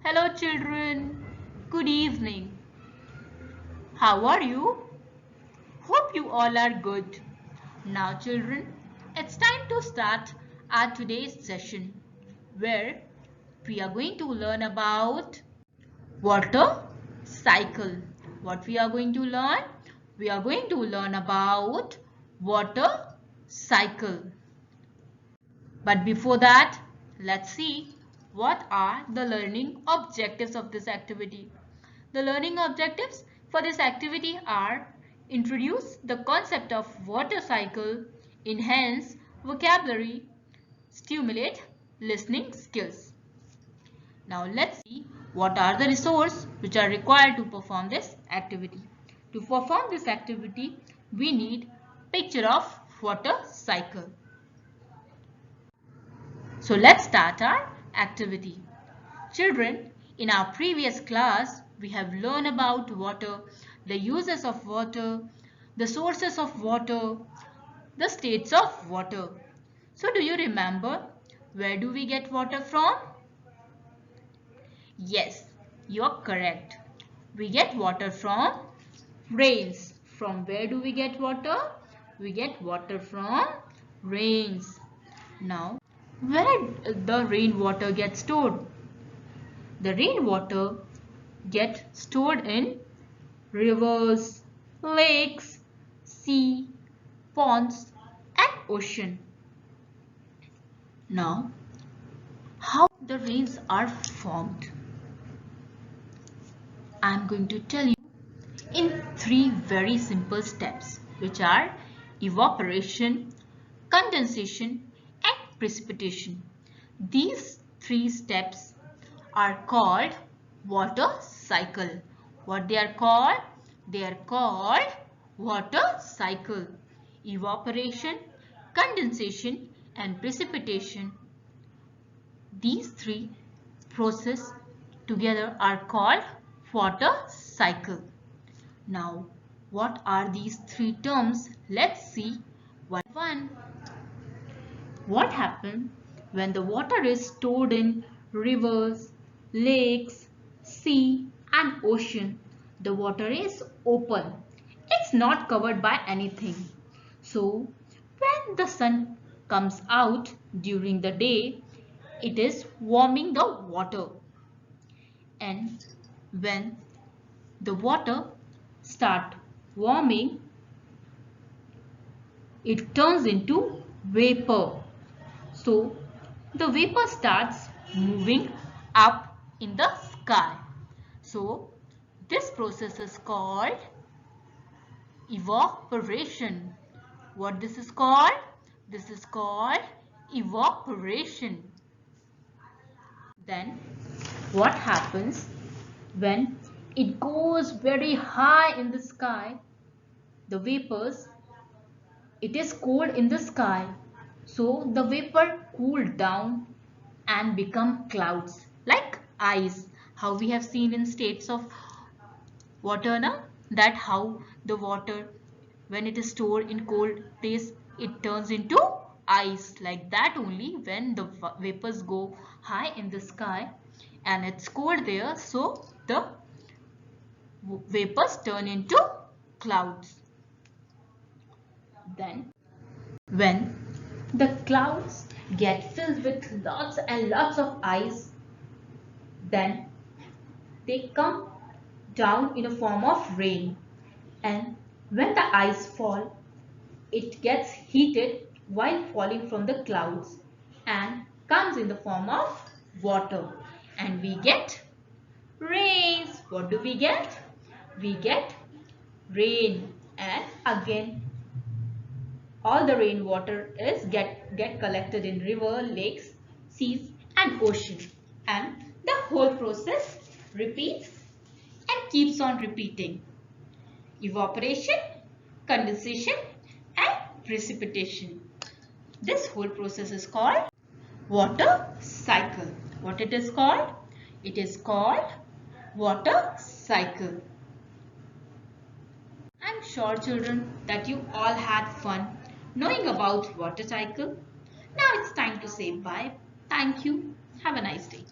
Hello children, good evening. How are you? Hope you all are good. Now children, it's time to start our today's session where we are going to learn about water cycle. What we are going to learn? We are going to learn about water cycle. But before that, let's see what are the learning objectives of this activity. The learning objectives for this activity are introduce the concept of water cycle, enhance vocabulary, stimulate listening skills. Now let's see what are the resources which are required to perform this activity. To perform this activity, we need picture of water cycle. So let's start our activity. Children, in our previous class, we have learned about water, the uses of water, the sources of water, the states of water. So do you remember where do we get water from? Yes, you're correct. We get water from rains. From where do we get water? We get water from rains. Now, where the rainwater gets stored? The rainwater get stored in rivers, lakes, sea, ponds and ocean. Now, how the rains are formed? I am going to tell you in three very simple steps, which are evaporation, condensation and precipitation. These three steps are called water cycle. What they are called? They are called water cycle. Evaporation, condensation and precipitation. These three processes together are called water cycle. Now, what are these three terms? Let's see one by one. What happens when the water is stored in rivers, lakes, sea and ocean? The water is open. It's not covered by anything. So, when the sun comes out during the day, it is warming the water. And when the water start warming, it turns into vapor. So the vapor starts moving up in the sky. So this process is called evaporation. What this is called? This is called evaporation. Then what happens when it goes very high in the sky? The vapors, it is cold in the sky. So the vapor cooled down and become clouds like ice. How we have seen in states of water now, that how the water when it is stored in cold place it turns into ice, like that only when the vapors go high in the sky and it's cold there, so the vapors turn into clouds. Then when the clouds get filled with lots and lots of ice, then they come down in a form of rain. And when the ice fall, it gets heated while falling from the clouds and comes in the form of water. And we get rains. What do we get? We get rain. And again, all the rainwater is get collected in river, lakes, seas and ocean. And the whole process repeats and keeps on repeating. Evaporation, condensation and precipitation. This whole process is called water cycle. What it is called? It is called water cycle. I'm sure children that you all had fun knowing about water cycle. Now it's time to say bye. Thank you. Have a nice day.